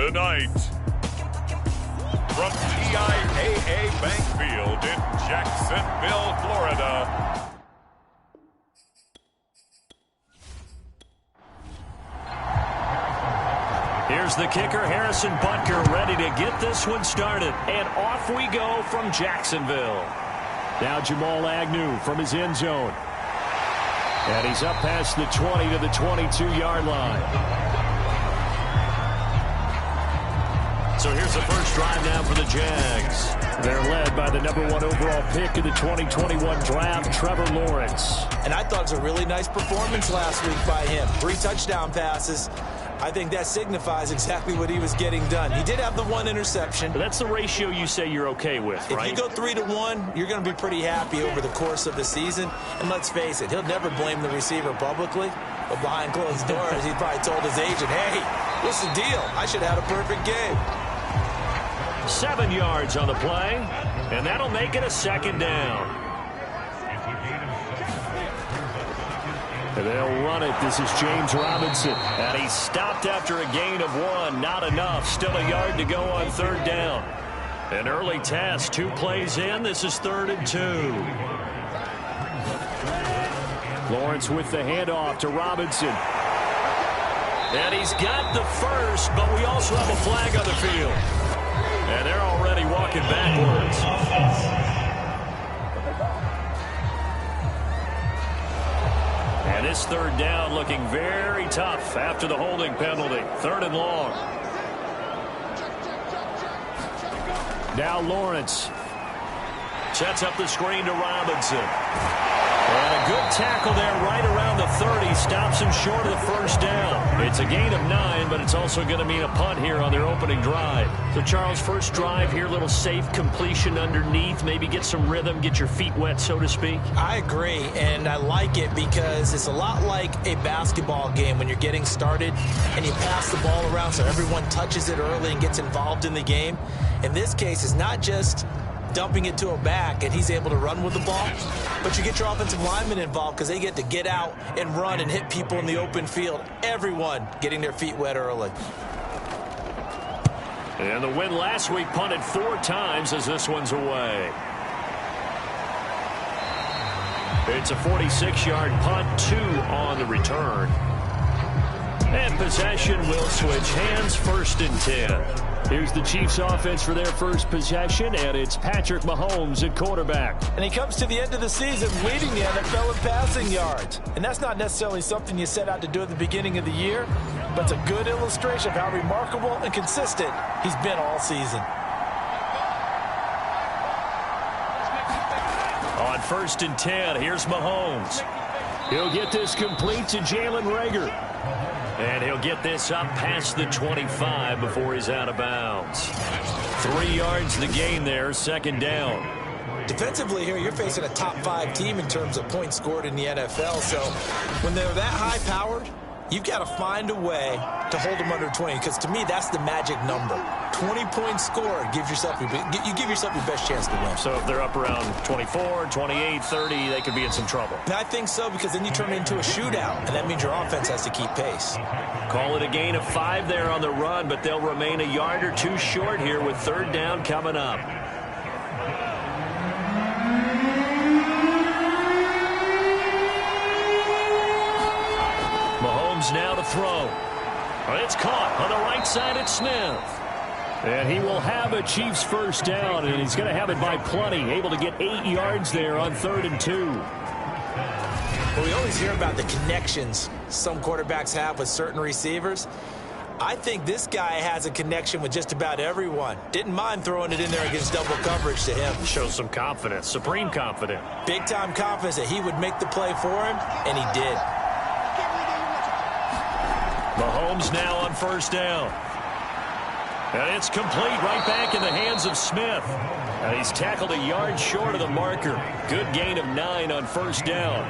tonight. From TIAA Bank Field in Jacksonville, Florida. Here's the kicker, Harrison Butker, ready to get this one started. And off we go from Jacksonville. Now Jamal Agnew from his end zone. And he's up past the 20 to the 22-yard line. So here's the first drive now for the Jags. They're led by the #1 overall pick in the 2021 draft, Trevor Lawrence. And I thought it was a really nice performance last week by him. 3 touchdown passes. I think that signifies exactly what he was getting done. He did have the 1 interception. But that's the ratio you say you're okay with, right? If you go 3-to-1, you're going to be pretty happy over the course of the season. And let's face it, he'll never blame the receiver publicly. But behind closed doors, he probably told his agent, hey, what's the deal? I should have had a perfect game. 7 yards on the play, and that'll make it a second down. And they'll run it. This is James Robinson. And he's stopped after a gain of 1. Not enough. Still a yard to go on 3rd down. An early test. 2 plays in. This is 3rd and 2. Lawrence with the handoff to Robinson. And he's got the first, but we also have a flag on the field. And they're already walking backwards. And this 3rd down looking very tough after the holding penalty. 3rd and long. Now Lawrence sets up the screen to Robinson. And a good tackle there right around the 30. Stops him short of the first down. It's a gain of 9, but it's also going to mean a punt here on their opening drive. So, Charles, first drive here, little safe completion underneath. Maybe get some rhythm, get your feet wet, so to speak. I agree, and I like it because it's a lot like a basketball game when you're getting started and you pass the ball around so everyone touches it early and gets involved in the game. In this case, it's not just dumping it to a back and he's able to run with the ball, but you get your offensive linemen involved because they get to get out and run and hit people in the open field. Everyone getting their feet wet early. And the win last week punted 4 times as this one's away. It's a 46-yard punt, 2 on the return. And possession will switch hands, 1st and 10. Here's the Chiefs offense for their first possession, and it's Patrick Mahomes at quarterback. And he comes to the end of the season leading the NFL in passing yards. And that's not necessarily something you set out to do at the beginning of the year, but it's a good illustration of how remarkable and consistent he's been all season. On 1st and 10, here's Mahomes. He'll get this complete to Jalen Reagor. And he'll get this up past the 25 before he's out of bounds. 3 yards the gain there, 2nd down. Defensively here, you're facing a top 5 team in terms of points scored in the NFL. So when they're that high-powered, you've got to find a way to hold them under 20, because to me, that's the magic number. 20-point score, you give yourself your best chance to win. So if they're up around 24, 28, 30, they could be in some trouble. And I think so, because then you turn it into a shootout, and that means your offense has to keep pace. Call it a gain of 5 there on the run, but they'll remain a yard or 2 short here with 3rd down coming up. Mahomes now to throw. It's caught on the right side at Smith. And he will have a Chiefs 1st down, and he's going to have it by plenty. Able to get 8 yards there on 3rd and 2. Well, we always hear about the connections some quarterbacks have with certain receivers. I think this guy has a connection with just about everyone. Didn't mind throwing it in there against double coverage to him. Shows some confidence, supreme confidence. Big-time confidence that he would make the play for him, and he did. Mahomes now on 1st down. And it's complete right back in the hands of Smith. And he's tackled a yard short of the marker. Good gain of 9 on 1st down.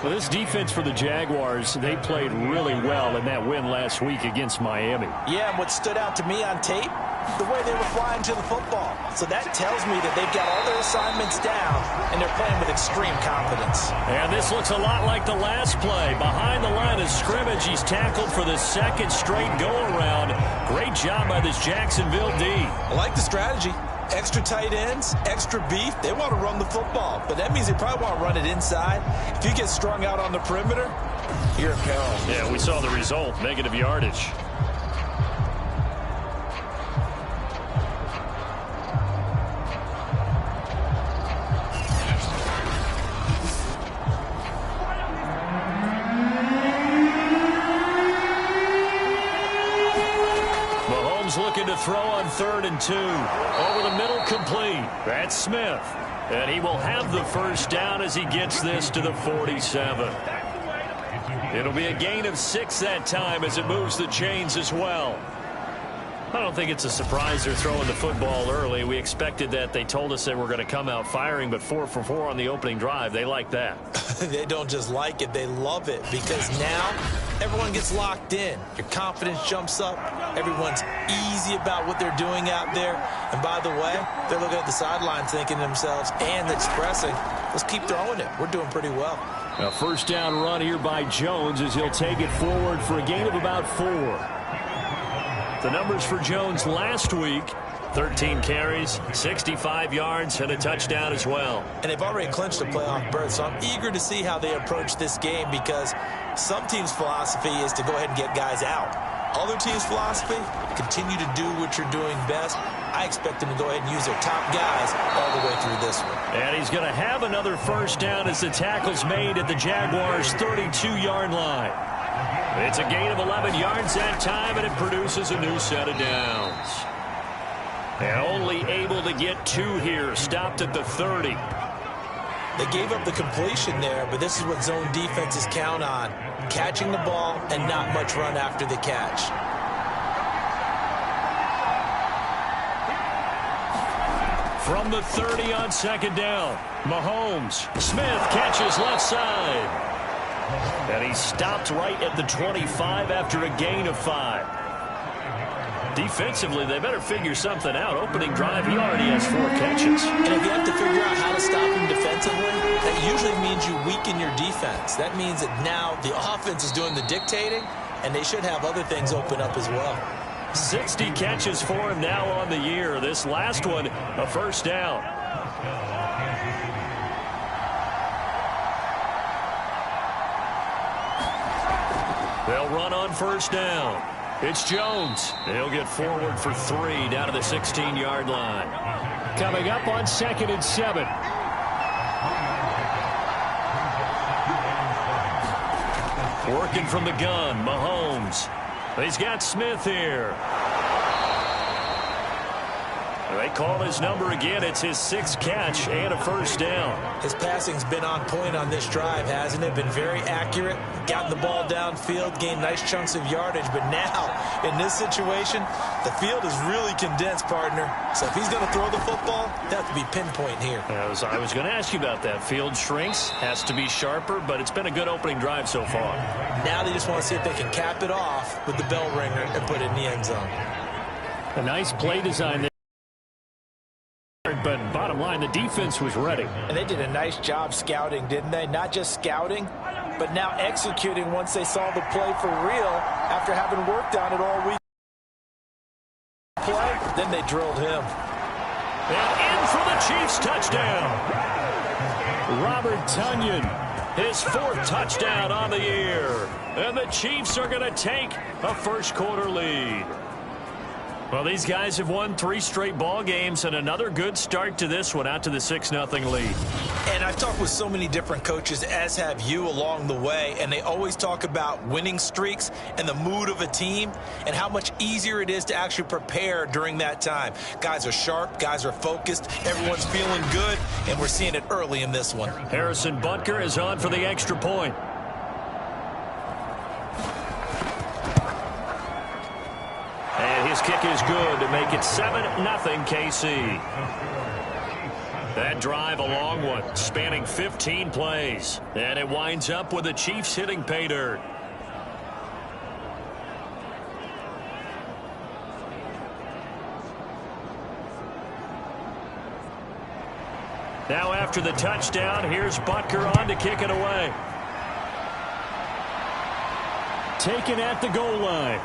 Well, this defense for the Jaguars, they played really well in that win last week against Miami. Yeah, and what stood out to me on tape, the way they were flying to the football. So that tells me that they've got all their assignments down, and they're playing with extreme confidence. And this looks a lot like the last play. Behind the line of scrimmage, he's tackled for the second straight go-around. Great job by this Jacksonville D. I like the strategy. Extra tight ends, extra beef. They want to run the football, but that means they probably want to run it inside. If you get strung out on the perimeter, you're in peril. Yeah, we saw the result, negative yardage. Looking to throw on 3rd and 2. Over the middle, complete. That's Smith. And he will have the first down as he gets this to the 47. It'll be a gain of 6 that time as it moves the chains as well. I don't think it's a surprise they're throwing the football early. We expected that. They told us they were going to come out firing, but 4 for 4 on the opening drive. They like that. They don't just like it, they love it, because now everyone gets locked in. Your confidence jumps up. Everyone's easy about what they're doing out there. And by the way, they're looking at the sideline thinking to themselves and expressing, let's keep throwing it. We're doing pretty well. A first down run here by Jones as he'll take it forward for a gain of about 4. The numbers for Jones last week, 13 carries, 65 yards, and a touchdown as well. And they've already clinched a playoff berth, so I'm eager to see how they approach this game, because some teams' philosophy is to go ahead and get guys out. Other teams' philosophy, continue to do what you're doing best. I expect them to go ahead and use their top guys all the way through this one. And he's going to have another first down as the tackle's made at the Jaguars' 32-yard line. It's a gain of 11 yards that time, and it produces a new set of downs. And only able to get 2 here, stopped at the 30. They gave up the completion there, but this is what zone defenses count on. Catching the ball and not much run after the catch. From the 30 on second down, Mahomes. Smith catches left side. And he stopped right at the 25 after a gain of 5. Defensively, they better figure something out. Opening drive, he already has 4 catches. And if you have to figure out how to stop him defensively, that usually means you weaken your defense. That means that now the offense is doing the dictating, and they should have other things open up as well. 60 catches for him now on the year. This last one, a first down. They'll run on first down. It's Jones. He'll get forward for 3 down to the 16-yard line. Coming up on 2nd and 7. Working from the gun, Mahomes. He's got Smith here. They call his number again. It's his 6th catch and a first down. His passing's been on point on this drive, hasn't it? Been very accurate, gotten the ball downfield, gained nice chunks of yardage. But now, in this situation, the field is really condensed, partner. So if he's going to throw the football, that has to be pinpoint here. I was going to ask you about that. Field shrinks, has to be sharper, but it's been a good opening drive so far. Now they just want to see if they can cap it off with the bell ringer and put it in the end zone. A nice play design there. But bottom line, the defense was ready. And they did a nice job scouting, didn't they? Not just scouting, but now executing once they saw the play for real after having worked on it all week. Play, then they drilled him. And in for the Chiefs touchdown. Robert Tonyan, his 4th touchdown on the year. And the Chiefs are going to take a first-quarter lead. Well, these guys have won 3 straight ball games, and another good start to this one, out to the 6-0 lead. And I've talked with so many different coaches, as have you, along the way, and they always talk about winning streaks and the mood of a team and how much easier it is to actually prepare during that time. Guys are sharp, guys are focused, everyone's feeling good, and we're seeing it early in this one. Harrison Butker is on for the extra point. And his kick is good to make it 7-0 KC. That drive, a long one, spanning 15 plays. And it winds up with the Chiefs hitting pay dirt. Now after the touchdown, here's Butker on to kick it away. Taken at the goal line.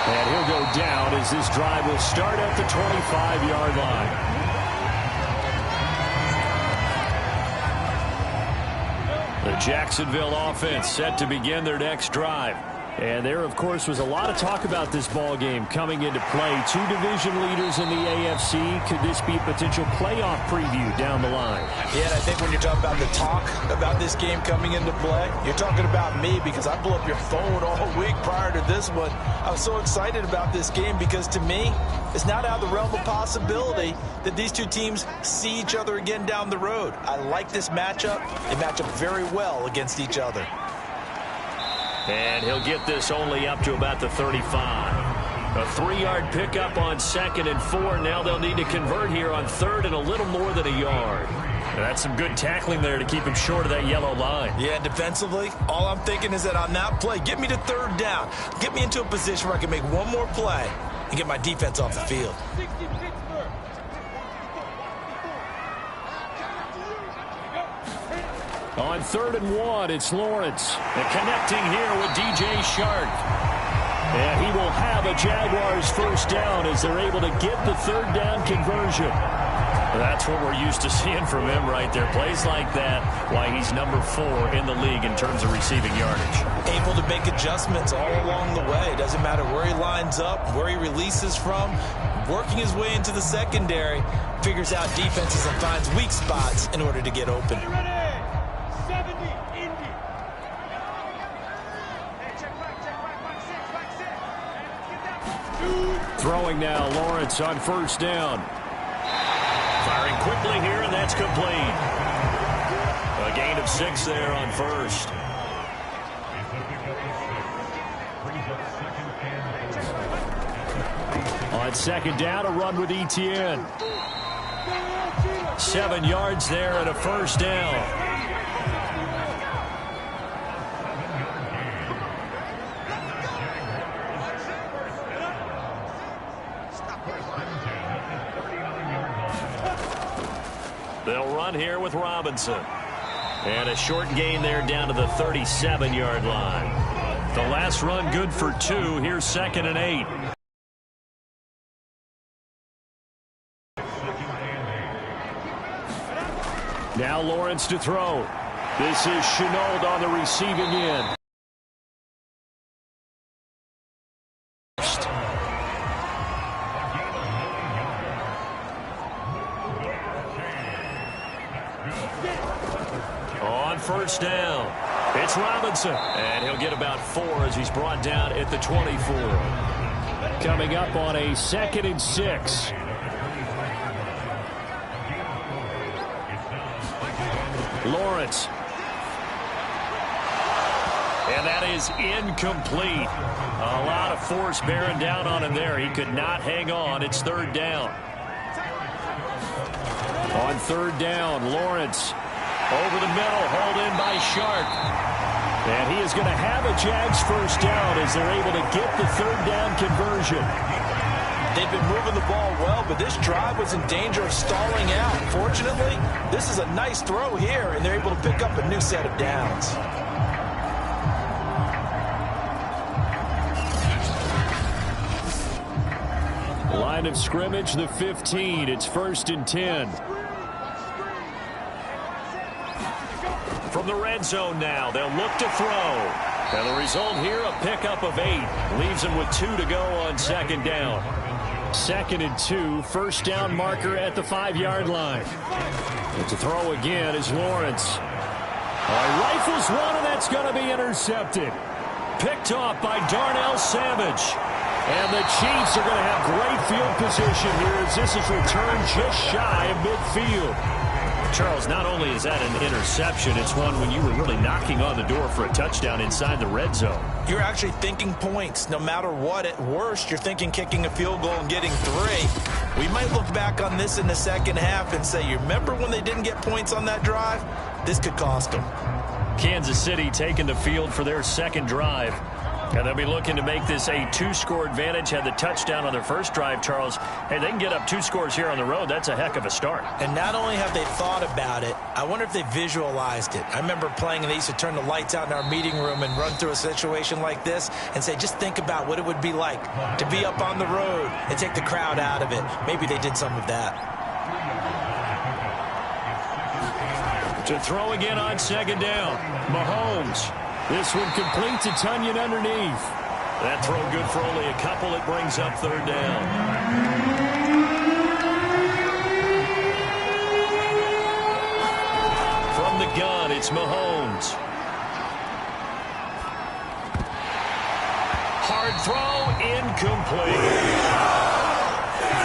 And he'll go down as this drive will start at the 25-yard line. The Jacksonville offense set to begin their next drive. And there, of course, was a lot of talk about this ball game coming into play. Two division leaders in the AFC. Could this be a potential playoff preview down the line? Yeah, and I think when you're talking about the talk about this game coming into play, you're talking about me because I blew up your phone all week prior to this one. I was so excited about this game because, to me, it's not out of the realm of possibility that these two teams see each other again down the road. I like this matchup. They match up very well against each other. And he'll get this only up to about the 35. A 3-yard pickup on 2nd and 4. Now they'll need to convert here on 3rd and a little more than a yard. That's some good tackling there to keep him short of that yellow line. Yeah, defensively, all I'm thinking is that on that play, get me to 3rd down. Get me into a position where I can make one more play and get my defense off the field. On 3rd and 1, it's Lawrence. And connecting here with DJ Shark. And he will have a Jaguars first down as they're able to get the 3rd down conversion. That's what we're used to seeing from him right there. Plays like that, why he's number 4 in the league in terms of receiving yardage. Able to make adjustments all along the way. Doesn't matter where he lines up, where he releases from. Working his way into the secondary, figures out defenses and finds weak spots in order to get open. Throwing now, Lawrence on 1st down. Firing quickly here, and that's complete. A gain of 6 there on 1st. On 2nd down, a run with Etienne. 7 yards there and a 1st down. They'll run here with Robinson. And a short gain there down to the 37-yard line. The last run good for 2. Here's 2nd and 8. Now Lawrence to throw. This is Chenault on the receiving end. On 1st down, it's Robinson. And he'll get about 4 as he's brought down at the 24. Coming up on a 2nd and 6. Lawrence. And that is incomplete. A lot of force bearing down on him there. He could not hang on. It's 3rd down. On 3rd down, Lawrence over the middle, hauled in by Shark. And he is going to have a Jags first down as they're able to get the 3rd down conversion. They've been moving the ball well, but this drive was in danger of stalling out. Fortunately, this is a nice throw here, and they're able to pick up a new set of downs. Line of scrimmage, the 15. It's 1st and 10. From the red zone now, they'll look to throw. And the result here, a pickup of 8. Leaves them with 2 to go on 2nd down. 2nd and 2, 1st down marker at the 5-yard line. And to throw again is Lawrence. Rifles one, and that's going to be intercepted. Picked off by Darnell Savage. And the Chiefs are going to have great field position here as this is returned just shy of midfield. Charles, not only is that an interception, it's one when you were really knocking on the door for a touchdown inside the red zone. You're actually thinking points. No matter what, at worst, you're thinking kicking a field goal and getting 3. We might look back on this in the second half and say, you remember when they didn't get points on that drive? This could cost them. Kansas City taking the field for their 2nd drive. And they'll be looking to make this a 2-score advantage. Had the touchdown on their first drive, Charles. Hey, they can get up 2 scores here on the road. That's a heck of a start. And not only have they thought about it, I wonder if they visualized it. I remember playing, and they used to turn the lights out in our meeting room and run through a situation like this and say, just think about what it would be like to be up on the road and take the crowd out of it. Maybe they did some of that. To throw again on second down. Mahomes. This one complete to Tunyon underneath. That throw good for only a couple. It brings up third down. From the gun, it's Mahomes. Hard throw, incomplete.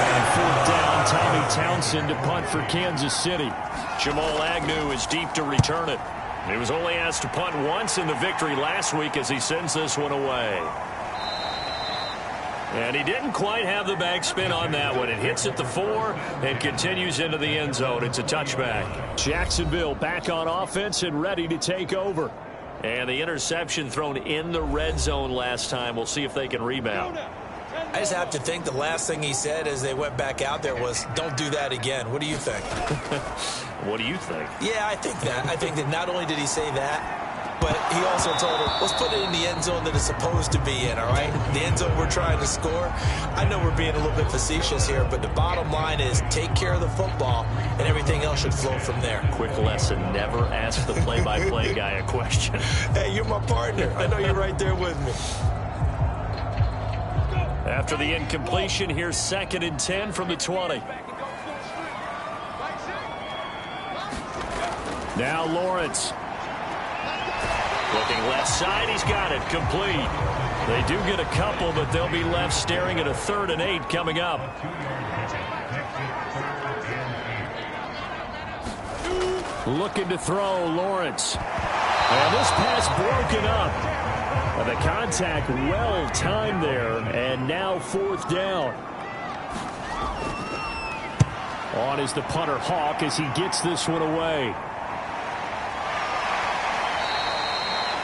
And fourth down, Tommy Townsend to punt for Kansas City. Jamal Agnew is deep to return it. He was only asked to punt once in the victory last week as he sends this one away. And he didn't quite have the backspin on that one. It hits at the 4 and continues into the end zone. It's a touchback. Jacksonville back on offense and ready to take over. And the interception thrown in the red zone last time. We'll see if they can rebound. I just have to think the last thing he said as they went back out there was, don't do that again. What do you think? What do you think? Yeah, I think that. I think that not only did he say that, but he also told him, let's put it in the end zone that it's supposed to be in, all right? The end zone we're trying to score. I know we're being a little bit facetious here, but the bottom line is take care of the football, and everything else should flow from there. Quick lesson, never ask the play-by-play guy a question. Hey, you're my partner. I know you're right there with me. After the incompletion, here's 2nd and 10 from the 20. Now Lawrence. Looking left side, he's got it, complete. They do get a couple, but they'll be left staring at a 3rd and 8 coming up. Looking to throw, Lawrence. And this pass broken up. The contact well timed there, and now 4th down. On is the punter Hawk as he gets this one away.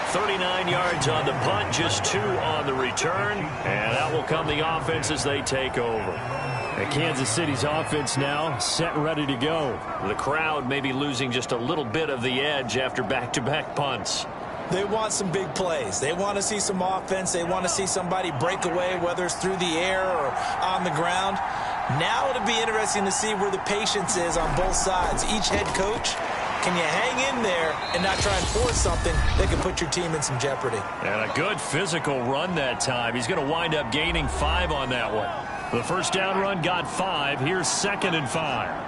39 yards on the punt, just 2 on the return, and that will come the offense as they take over. And Kansas City's offense now set and ready to go. The crowd may be losing just a little bit of the edge after back-to-back punts. They want some big plays. They want to see some offense. They want to see somebody break away, whether it's through the air or on the ground. Now it'll be interesting to see where the patience is on both sides. Each head coach, can you hang in there and not try and force something that can put your team in some jeopardy? And a good physical run that time. He's going to wind up gaining 5 on that one. The first down run got 5. Here's 2nd and 5.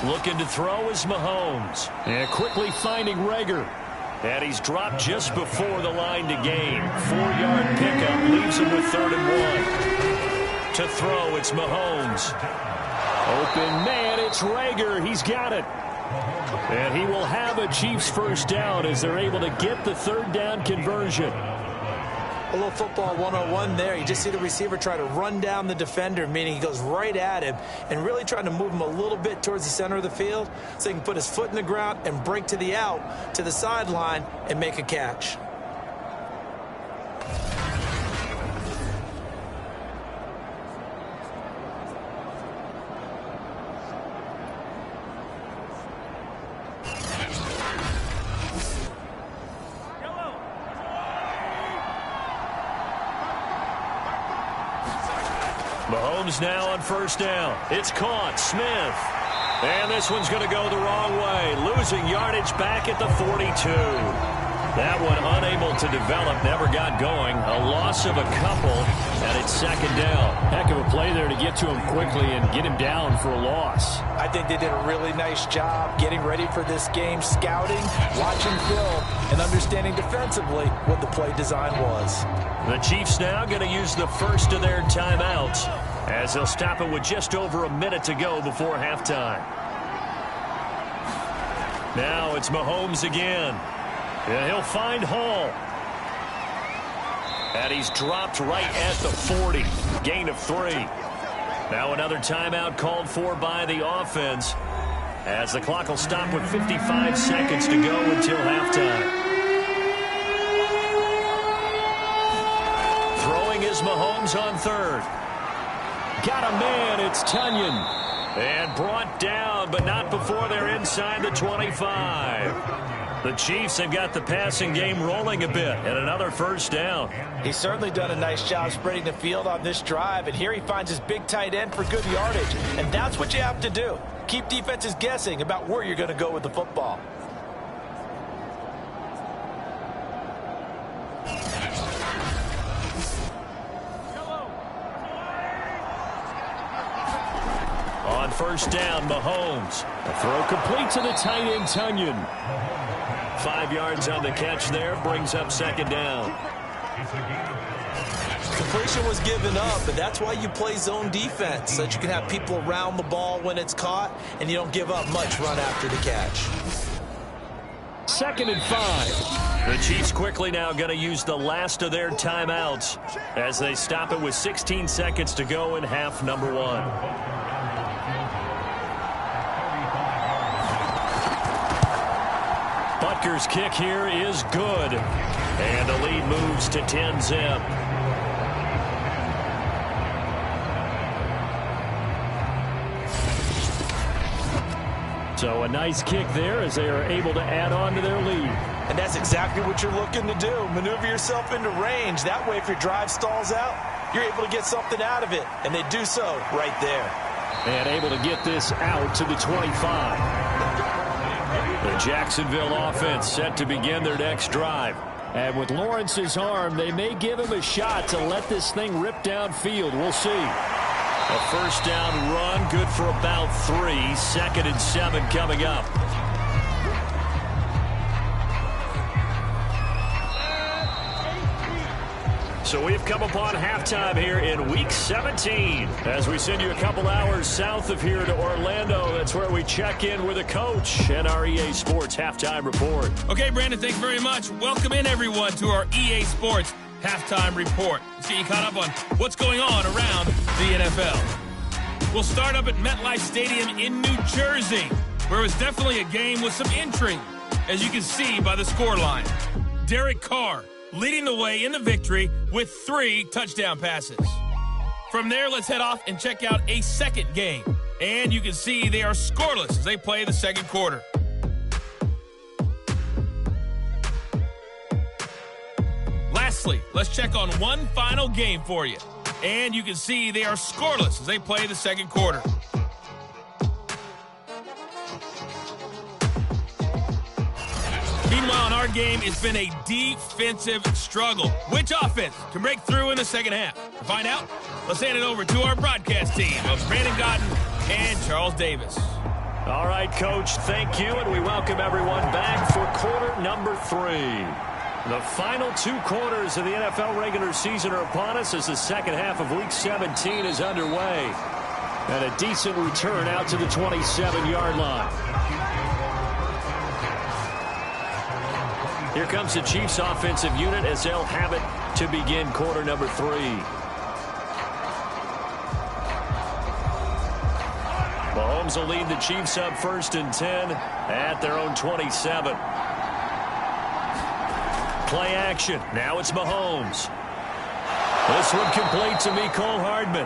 Looking to throw is Mahomes. And quickly finding Rager. And he's dropped just before the line to gain. 4-yard pickup leaves him with 3rd and 1. To throw, it's Mahomes. Open man, it's Rager. He's got it. And he will have a Chiefs first down as they're able to get the 3rd down conversion. A little football 101 there. You just see the receiver try to run down the defender, meaning he goes right at him and really trying to move him a little bit towards the center of the field so he can put his foot in the ground and break to the out, to the sideline, and make a catch. Mahomes now on first down. It's caught. Smith. And this one's going to go the wrong way. Losing yardage back at the 42. That one unable to develop. Never got going. A loss of a couple. And it's 2nd down. Heck of a play there to get to him quickly and get him down for a loss. I think they did a really nice job getting ready for this game, scouting, watching film, and understanding defensively what the play design was. The Chiefs now going to use the first of their timeouts as they'll stop it with just over a minute to go before halftime. Now it's Mahomes again. And he'll find Hall. And he's dropped right at the 40. Gain of 3. Now another timeout called for by the offense. as the clock will stop with 55 seconds to go until halftime. Throwing is Mahomes on third. Got a man, it's Tunyon. And brought down, but not before they're inside the 25. The Chiefs have got the passing game rolling a bit, and another first down. He's certainly done a nice job spreading the field on this drive, and here he finds his big tight end for good yardage. And that's what you have to do. Keep defenses guessing about where you're going to go with the football. On first down, Mahomes. A throw complete to the tight end, Tunyon. 5 yards on the catch there, brings up second down. Completion was given up, but that's why you play zone defense, so that you can have people around the ball when it's caught, and you don't give up much run after the catch. 2nd and 5. The Chiefs quickly now going to use the last of their timeouts as they stop it with 16 seconds to go in half number 1. Butker's kick here is good. And the lead moves to 10-zip. So a nice kick there as they are able to add on to their lead. And that's exactly what you're looking to do. Maneuver yourself into range. That way, if your drive stalls out, you're able to get something out of it. And they do so right there. And able to get this out to the 25. The Jacksonville offense set to begin their next drive. And with Lawrence's arm, they may give him a shot to let this thing rip downfield. We'll see. A first down run, good for about 3. 2nd and 7 coming up. So we've come upon halftime here in Week 17. As we send you a couple hours south of here to Orlando, that's where we check in with a coach and our EA Sports Halftime Report. Okay, Brandon, thanks very much. Welcome in, everyone, to our EA Sports Halftime Report. See you caught up on what's going on around the NFL. We'll start up at MetLife Stadium in New Jersey, where it was definitely a game with some intrigue, as you can see by the scoreline. Derek Carr leading the way in the victory with 3 touchdown passes. From there, let's head off and check out a second game. And you can see they are scoreless as they play the second quarter. Lastly, let's check on one final game for you. And you can see they are scoreless as they play the second quarter. Meanwhile, in our game, it's been a defensive struggle. Which offense can break through in the second half? To find out, let's hand it over to our broadcast team of Brandon Godden and Charles Davis. All right, Coach, thank you, and we welcome everyone back for quarter number 3. The final 2 quarters of the NFL regular season are upon us as the second half of Week 17 is underway. And a decent return out to the 27-yard line. Here comes the Chiefs offensive unit as they'll have it to begin quarter number 3. Mahomes will lead the Chiefs up 1st and 10 at their own 27. Play action. Now it's Mahomes. This one complete to Mecole Hardman.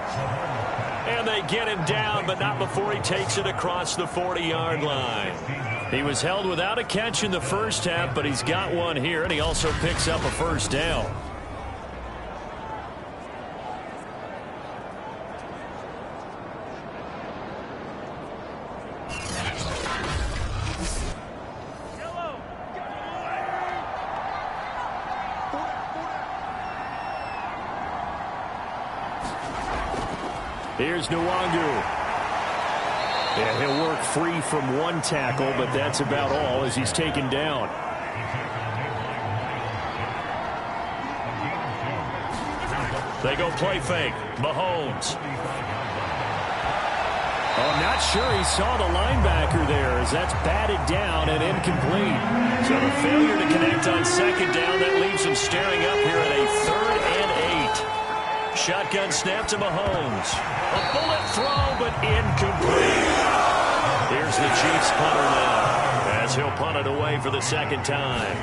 And they get him down, but not before he takes it across the 40-yard line. He was held without a catch in the first half, but he's got one here, and he also picks up a first down. Here's Nwangu. Yeah, he'll work free from one tackle, but that's about all as he's taken down. They go play fake. Mahomes. Oh, not sure he saw the linebacker there as that's batted down and incomplete. So the failure to connect on second down, that leaves him staring up here at a 3rd and 8. Shotgun snap to Mahomes. A bullet throw, but incomplete. Here's the Chiefs punter now, as he'll punt it away for the second time.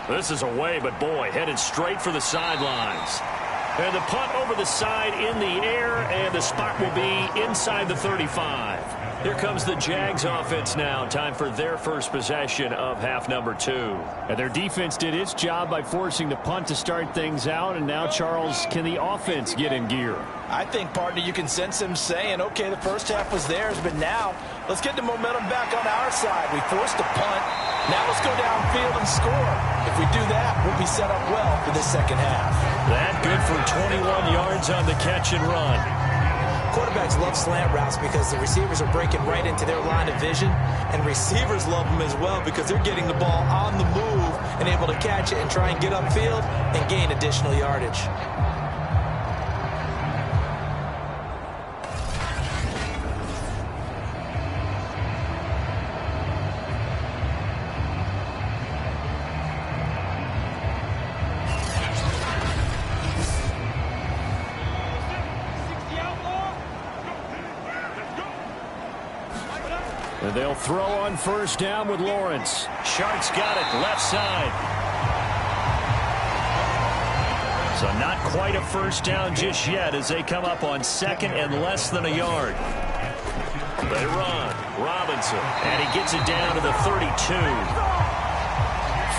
This is away, but boy, headed straight for the sidelines. And the punt over the side in the air, and the spot will be inside the 35. Here comes the Jags offense now. Time for their first possession of half number 2. And their defense did its job by forcing the punt to start things out. And now, Charles, can the offense get in gear? I think, partner, you can sense him saying, okay, the first half was theirs, but now let's get the momentum back on our side. We forced a punt. Now let's go downfield and score. If we do that, we'll be set up well for this second half. That good for 21 yards on the catch and run. Quarterbacks love slant routes because the receivers are breaking right into their line of vision, and receivers love them as well because they're getting the ball on the move and able to catch it and try and get upfield and gain additional yardage. And they'll throw on first down with Lawrence. Sharks got it left side. So not quite a first down just yet as they come up on second and less than a yard. They run. Robinson. And he gets it down to the 32.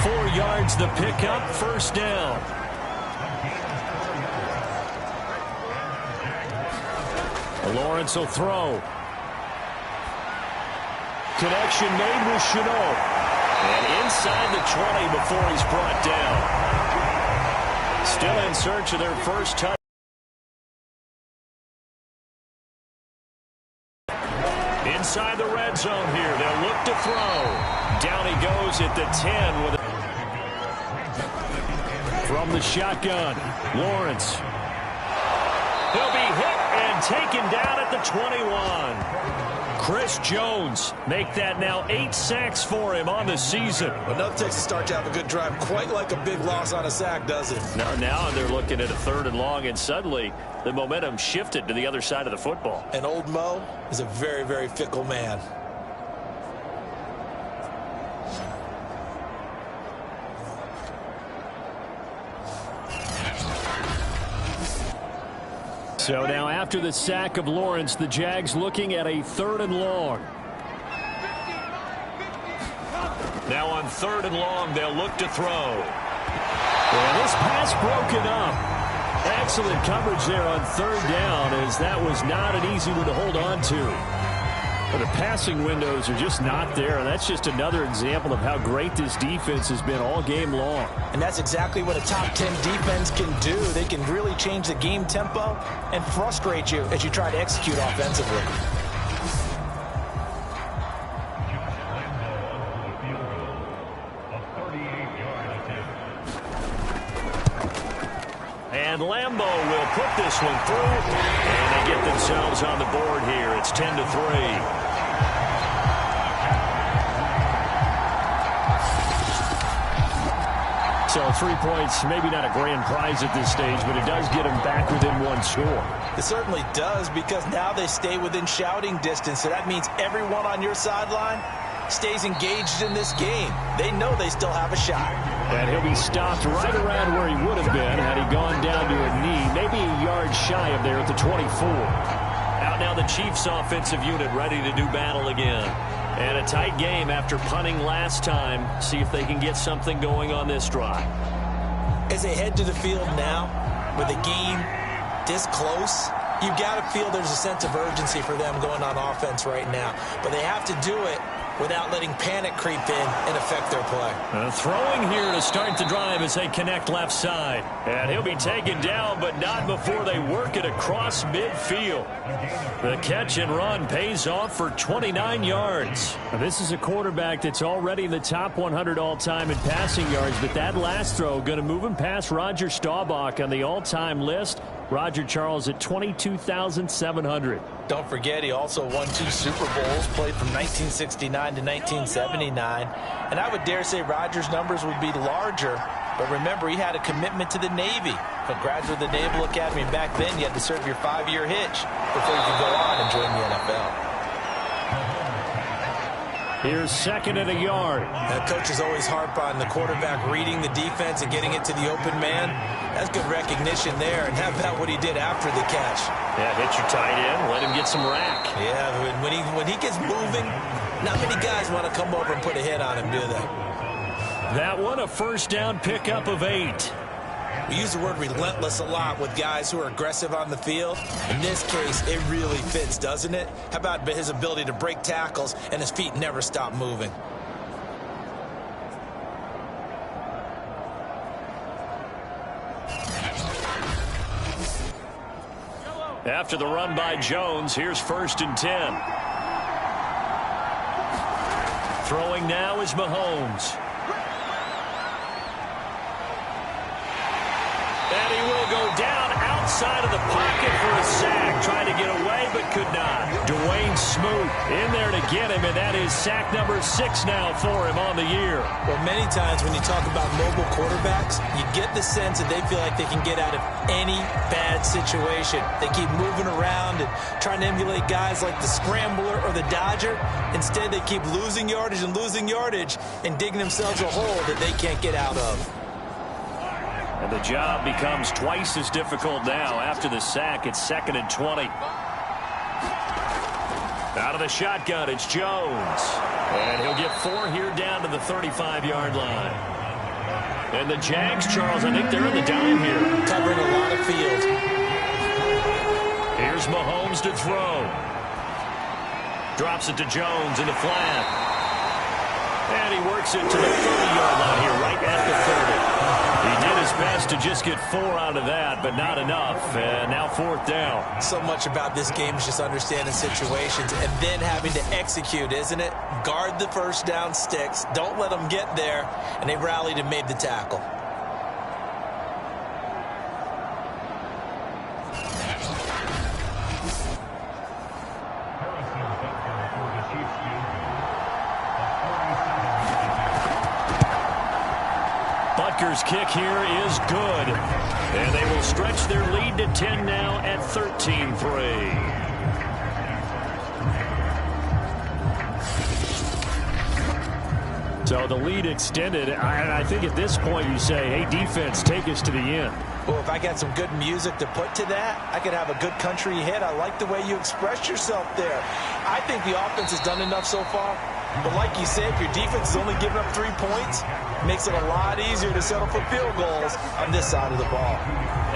4 yards the pickup. First down. Lawrence will throw. Connection made with Chenault. And inside the 20 before he's brought down. Still in search of their first touchdown. Inside the red zone here. They'll look to throw. Down he goes at the 10 with from the shotgun. Lawrence. He'll be hit and taken down at the 21. Chris Jones make that now 8 sacks for him on the season. Enough takes to start to have a good drive, quite like a big loss on a sack, does it? Now they're looking at a 3rd and long, and suddenly the momentum shifted to the other side of the football. And old Mo is a very, very fickle man. So now after the sack of Lawrence, the Jags looking at a 3rd and long. Now on 3rd and long, they'll look to throw. And this pass broken up. Excellent coverage there on 3rd down, as that was not an easy one to hold on to. But the passing windows are just not there. That's just another example of how great this defense has been all game long. And that's exactly what a top 10 defense can do. They can really change the game tempo and frustrate you as you try to execute offensively. And Lambeau will put this one through. And they get themselves on the board here. It's 10-3. So 3 points, maybe not a grand prize at this stage, but it does get them back within 1 score. It certainly does, because now they stay within shouting distance. So that means everyone on your sideline stays engaged in this game. They know they still have a shot. And he'll be stopped right around where he would have been had he gone down to a knee, maybe a yard shy of there at the 24. Out now the Chiefs offensive unit ready to do battle again. And a tight game after punting last time. See if they can get something going on this drive. As they head to the field now, with the game this close, you've got to feel there's a sense of urgency for them going on offense right now. But they have to do it without letting panic creep in and affect their play. Throwing here to start the drive as they connect left side. And he'll be taken down, but not before they work it across midfield. The catch and run pays off for 29 yards. Now, this is a quarterback that's already in the top 100 all-time in passing yards, but that last throw going to move him past Roger Staubach on the all-time list. Roger Charles at 22,700. Don't forget, he also won 2 Super Bowls, played from 1969 to 1979. And I would dare say Roger's numbers would be larger. But remember, he had a commitment to the Navy. A graduate of the Naval Academy. Back then, you had to serve your 5-year hitch before you could go on and join the NFL. Here's 2nd and a yard. Now, coaches always harp on the quarterback reading the defense and getting it to the open man. That's good recognition there. And how about what he did after the catch? Yeah, hit your tight end, let him get some rack. Yeah, when he gets moving, not many guys want to come over and put a hit on him, do they? That one, a first down pickup of 8. We use the word relentless a lot with guys who are aggressive on the field. In this case, it really fits, doesn't it? How about his ability to break tackles and his feet never stop moving? After the run by Jones, here's 1st and 10. Throwing now is Mahomes. And he will go down outside of the pocket for a sack. Trying to get away, but could not. Dwayne Smoot in there to get him, and that is sack number 6 now for him on the year. Well, many times when you talk about mobile quarterbacks, you get the sense that they feel like they can get out of any bad situation. They keep moving around and trying to emulate guys like the Scrambler or the Dodger. Instead, they keep losing yardage and digging themselves a hole that they can't get out of. And the job becomes twice as difficult now. After the sack, it's 2nd and 20. Out of the shotgun, it's Jones. And he'll get 4 here down to the 35-yard line. And the Jags, Charles, I think they're in the dime here. Covering a lot of field. Here's Mahomes to throw. Drops it to Jones in the flat. And he works it to the 30-yard line here, right at the 30. He did his best to just get 4 out of that, but not enough. And now 4th down. So much about this game is just understanding situations and then having to execute, isn't it? Guard the first down sticks. Don't let them get there. And they rallied and made the tackle. Butker's kick here is good. And they will stretch their lead to 10 now at 13-3. So the lead extended. I think at this point you say, hey, defense, take us to the end. Well, if I got some good music to put to that, I could have a good country hit. I like the way you express yourself there. I think the offense has done enough so far. But like you said, if your defense is only giving up 3 points, it makes it a lot easier to settle for field goals on this side of the ball.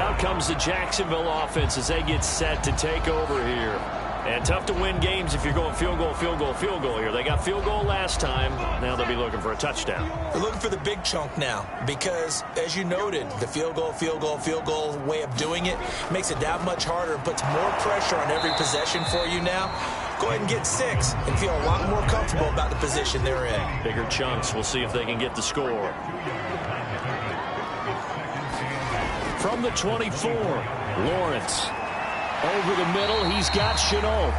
Out comes the Jacksonville offense as they get set to take over here. And tough to win games if you're going field goal, field goal, field goal here. They got field goal last time. Now they'll be looking for a touchdown. They're looking for the big chunk now because, as you noted, the field goal way of doing it makes it that much harder and puts more pressure on every possession for you now. Go ahead and get 6 and feel a lot more comfortable about the position they're in. Bigger chunks. We'll see if they can get the score. From the 24, Lawrence. Over the middle, he's got Chenault.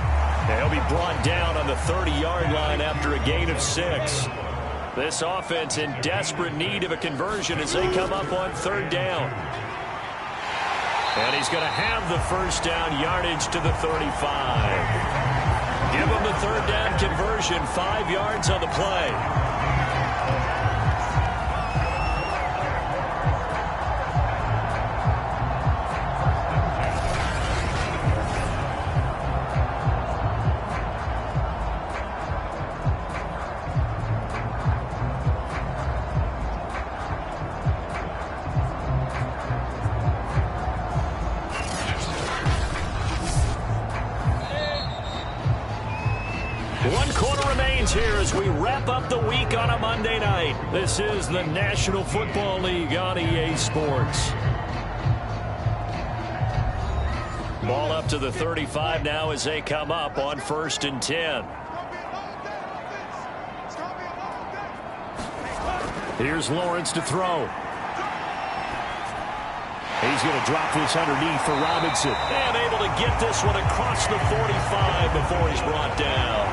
He'll be brought down on the 30-yard line after a gain of 6. This offense in desperate need of a conversion as they come up on 3rd down. And he's going to have the first down yardage to the 35. Give him the 3rd down conversion, 5 yards on the play. Here as we wrap up the week on a Monday night. This is the National Football League on EA Sports. Ball up to the 35 now as they come up on 1st and 10. Here's Lawrence to throw. He's going to drop this underneath for Robinson. And able to get this one across the 45 before he's brought down.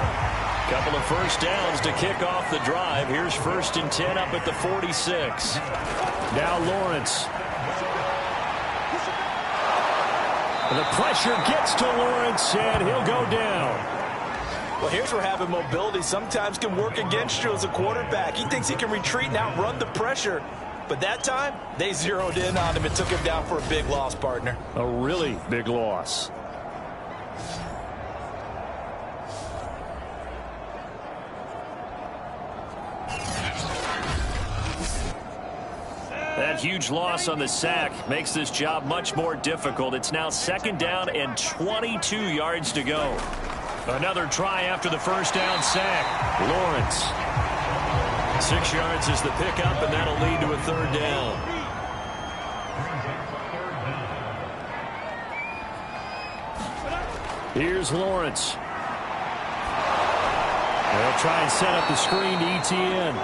Couple of first downs to kick off the drive. Here's 1st and 10 up at the 46. Now Lawrence. And the pressure gets to Lawrence, and he'll go down. Well, here's where having mobility sometimes can work against you as a quarterback. He thinks he can retreat and outrun the pressure. But that time, they zeroed in on him and took him down for a big loss, partner. A really big loss. That huge loss on the sack makes this job much more difficult. It's now 2nd down and 22 yards to go. Another try after the first down sack. Lawrence. 6 yards is the pickup, and that'll lead to a 3rd down. Here's Lawrence. They'll try and set up the screen to Etienne.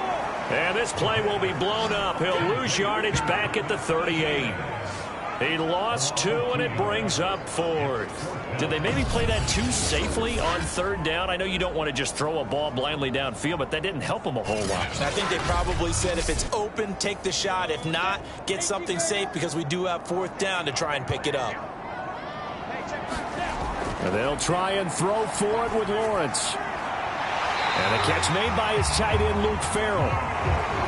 And this play will be blown up. He'll lose yardage back at the 38. He lost 2, and it brings up 4th. Did they maybe play that too safely on 3rd down? I know you don't want to just throw a ball blindly downfield, but that didn't help them a whole lot. I think they probably said if it's open, take the shot. If not, get something safe because we do have 4th down to try and pick it up. And they'll try and throw for it with Lawrence. And a catch made by his tight end, Luke Farrell.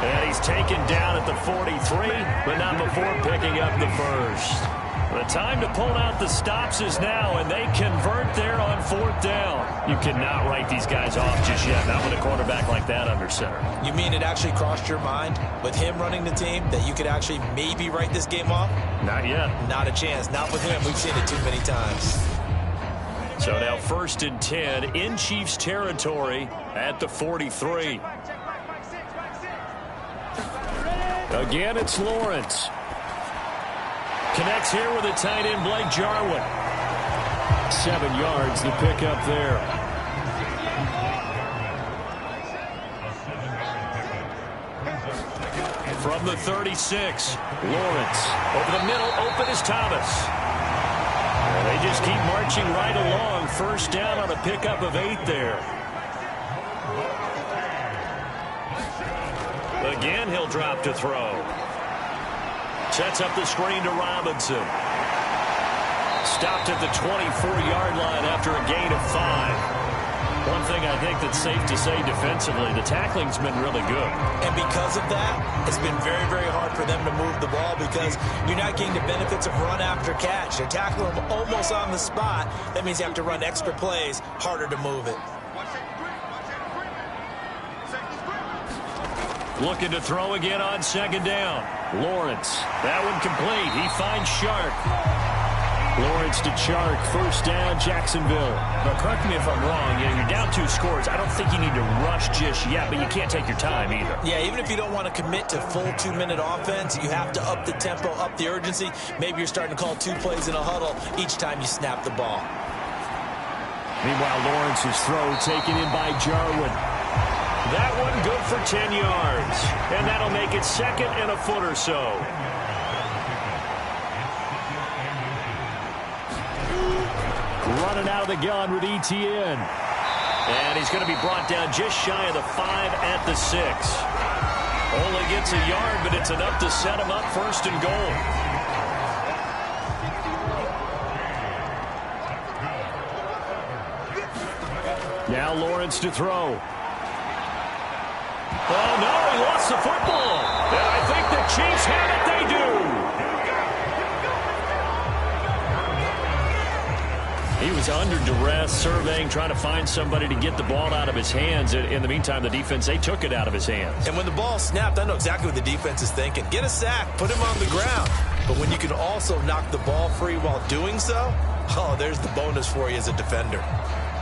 And he's taken down at the 43, but not before picking up the first. The time to pull out the stops is now, and they convert there on 4th down. You cannot write these guys off just yet, not with a quarterback like that under center. You mean it actually crossed your mind with him running the team that you could actually maybe write this game off? Not yet. Not a chance. Not with him. We've seen it too many times. So now 1st and 10 in Chiefs territory at the 43. Again, it's Lawrence. Connects here with a tight end, Blake Jarwin. 7 yards to pick up there. From the 36, Lawrence. Over the middle, open is Thomas. And they just keep marching right along. 1st down on a pickup of 8 there. Again, he'll drop to throw. Sets up the screen to Robinson. Stopped at the 24-yard line after a gain of 5. One thing I think that's safe to say defensively, the tackling's been really good. And because of that, it's been very, very hard for them to move the ball because you're not getting the benefits of run after catch. They're tackling them almost on the spot. That means you have to run extra plays, harder to move it. Looking to throw again on 2nd down. Lawrence. That one complete. He finds Shark. Lawrence to Chark. 1st down, Jacksonville. But correct me if I'm wrong. You're down 2 scores. I don't think you need to rush just yet, but you can't take your time either. Yeah, even if you don't want to commit to full 2-minute offense, you have to up the tempo, up the urgency. Maybe you're starting to call 2 plays in a huddle each time you snap the ball. Meanwhile, Lawrence's throw taken in by Jarwin. That one good for 10 yards. And that'll make it 2nd and a foot or so. Running out of the gun with Etienne. And he's going to be brought down just shy of the 5 at the 6. Only gets a yard, but it's enough to set him up 1st and goal. Now Lawrence to throw. Oh, no, he lost the football. And I think the Chiefs have it. They do. He was under duress, surveying, trying to find somebody to get the ball out of his hands. In the meantime, the defense, they took it out of his hands. And when the ball snapped, I know exactly what the defense is thinking. Get a sack, put him on the ground. But when you can also knock the ball free while doing so, oh, there's the bonus for you as a defender.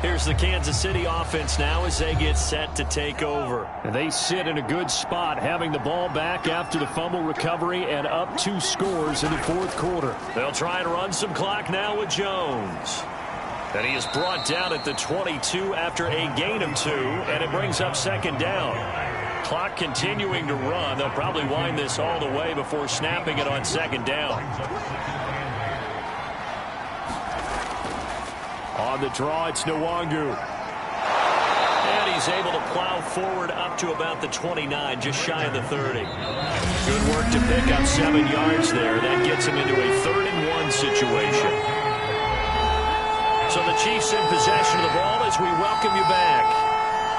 Here's the Kansas City offense now as they get set to take over. And they sit in a good spot, having the ball back after the fumble recovery and up 2 scores in the 4th quarter. They'll try and run some clock now with Jones. And he is brought down at the 22 after a gain of 2, and it brings up 2nd down. Clock continuing to run. They'll probably wind this all the way before snapping it on 2nd down. On the draw, it's Nwangu. And he's able to plow forward up to about the 29, just shy of the 30. Good work to pick up 7 yards there. That gets him into a 3rd and 1 situation. So the Chiefs in possession of the ball as we welcome you back.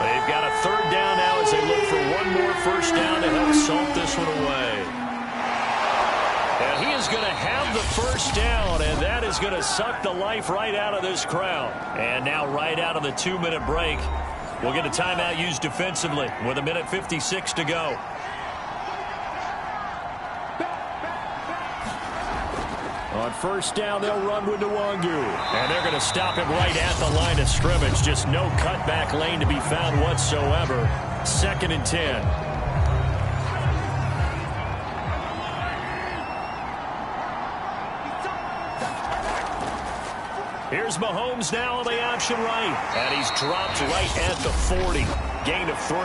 They've got a third down now as they look for one more first down to help salt this one away. And he is going to have the first down, and that is going to suck the life right out of this crowd. And now right out of the 2-minute break, we'll get a timeout used defensively with 1:56 to go. On first down, they'll run with Nwangu. And they're going to stop him right at the line of scrimmage. Just no cutback lane to be found whatsoever. 2nd and 10. Here's Mahomes now on the option right. And he's dropped right at the 40. Gain of 3.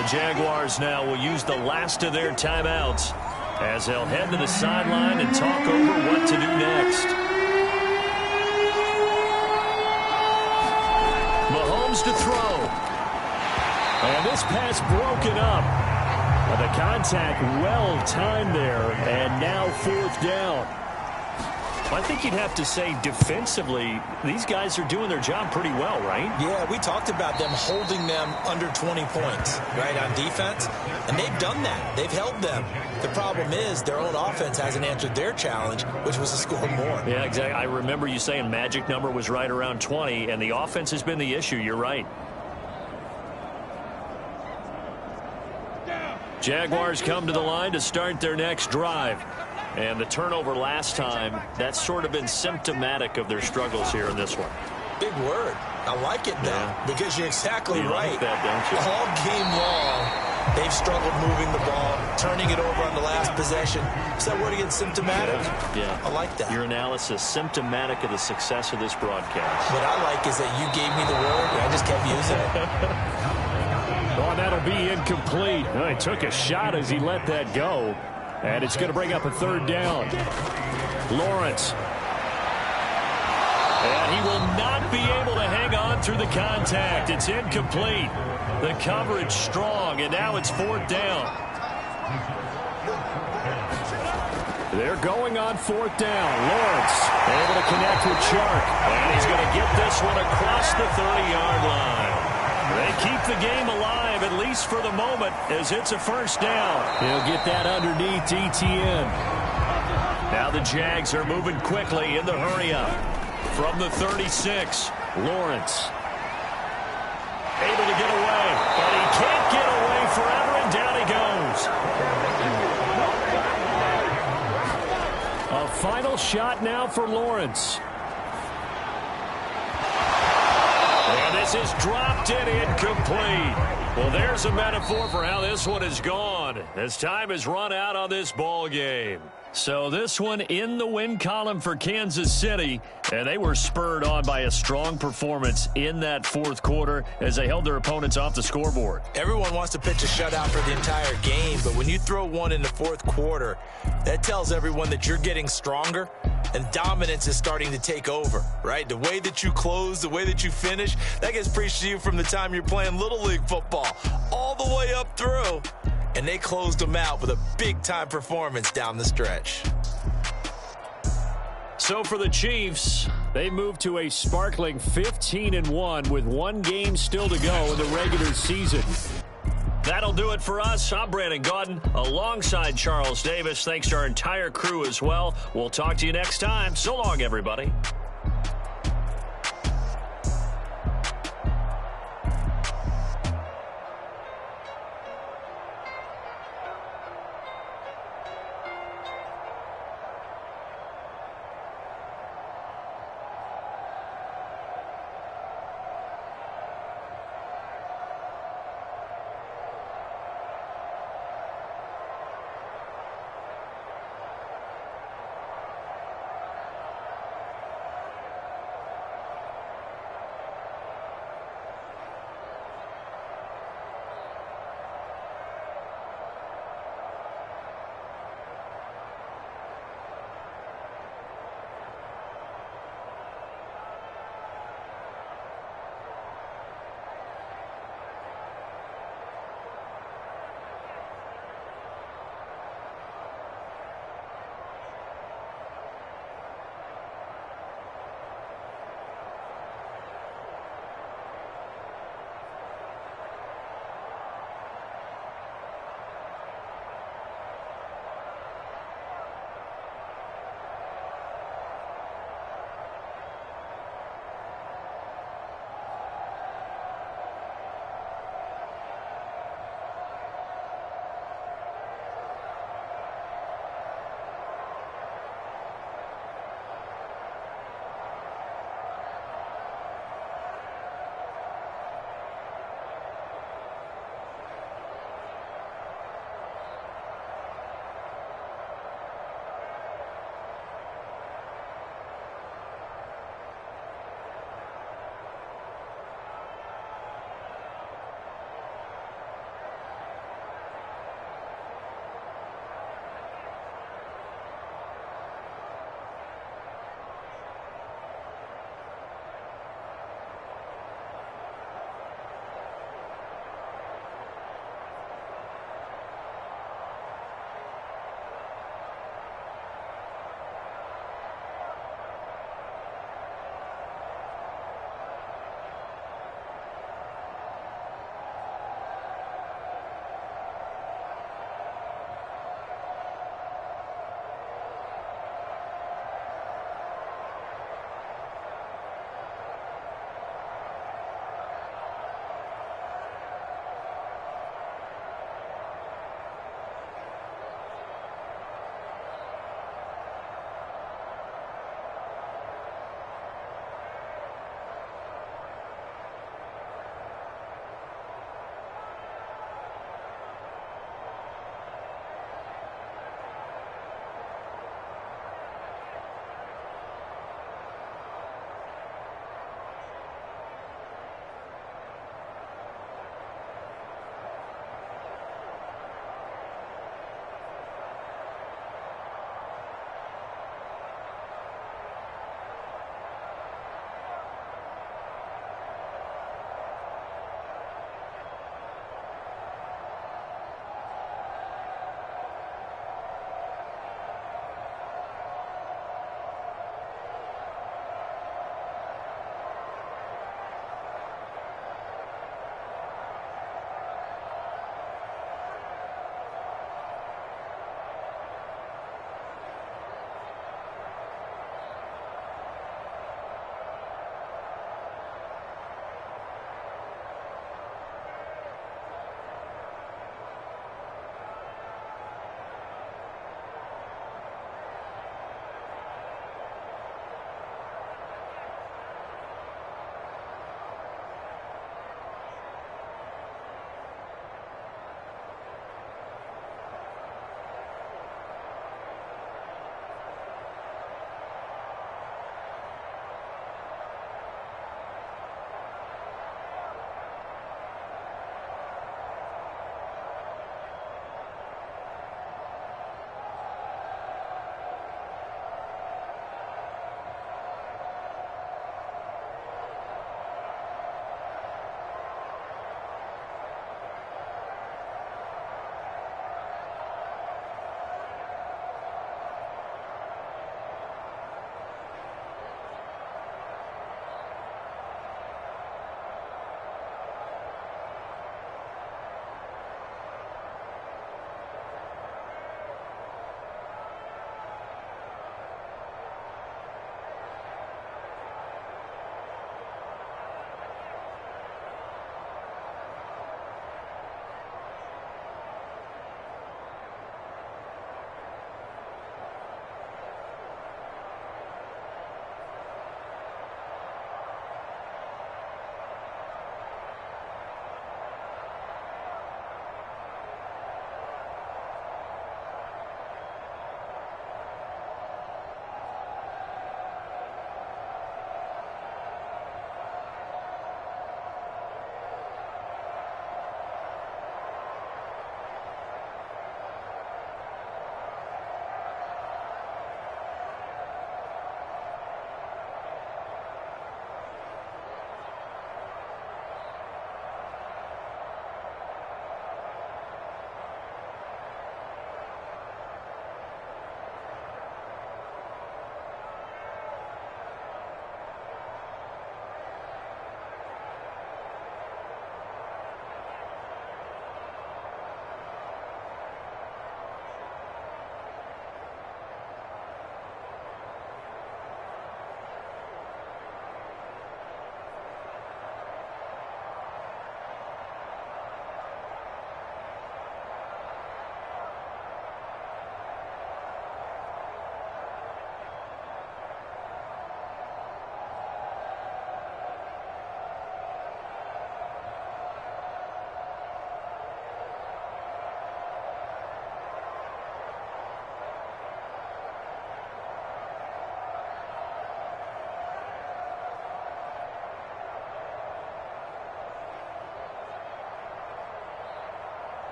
The Jaguars now will use the last of their timeouts as they'll head to the sideline and talk over what to do next. Mahomes to throw. And this pass broken up. The contact well timed there, and now 4th down. I think you'd have to say defensively, these guys are doing their job pretty well, right? Yeah, we talked about them holding them under 20 points, right, on defense. And they've done that. They've held them. The problem is their own offense hasn't answered their challenge, which was to score more. Yeah, exactly. I remember you saying magic number was right around 20, and the offense has been the issue. You're right. Jaguars come to the line to start their next drive. And the turnover last time, that's sort of been symptomatic of their struggles here in this one. Big word. I like it, though, because you're exactly right. Like that, don't you? All game long, they've struggled moving the ball, turning it over on the last possession. Is that word again, symptomatic? Yeah. I like that. Your analysis, symptomatic of the success of this broadcast. What I like is that you gave me the word, and I just kept using it. Oh, that'll be incomplete. Oh, he took a shot as he let that go. And it's going to bring up a 3rd down. Lawrence. And he will not be able to hang on through the contact. It's incomplete. The coverage strong, and now it's 4th down. They're going on 4th down. Lawrence able to connect with Chark. And he's going to get this one across the 30-yard line. They keep the game alive, at least for the moment, as it's a first down. He'll get that underneath ETN. Now the Jags are moving quickly in the hurry-up. From the 36, Lawrence. Able to get away, but he can't get away forever, and down he goes. A final shot now for Lawrence. And this is dropped in incomplete. Well, there's a metaphor for how this one is gone as time has run out on this ball game. So this one in the win column for Kansas City, and they were spurred on by a strong performance in that 4th quarter as they held their opponents off the scoreboard. Everyone wants to pitch a shutout for the entire game, but when you throw one in the 4th quarter, that tells everyone that you're getting stronger and dominance is starting to take over, right? The way that you close, the way that you finish, that gets preached to you from the time you're playing Little League football all the way up through. And they closed them out with a big-time performance down the stretch. So for the Chiefs, they move to a sparkling 15-1 with 1 game still to go in the regular season. That'll do it for us. I'm Brandon Gaudin alongside Charles Davis. Thanks to our entire crew as well. We'll talk to you next time. So long, everybody.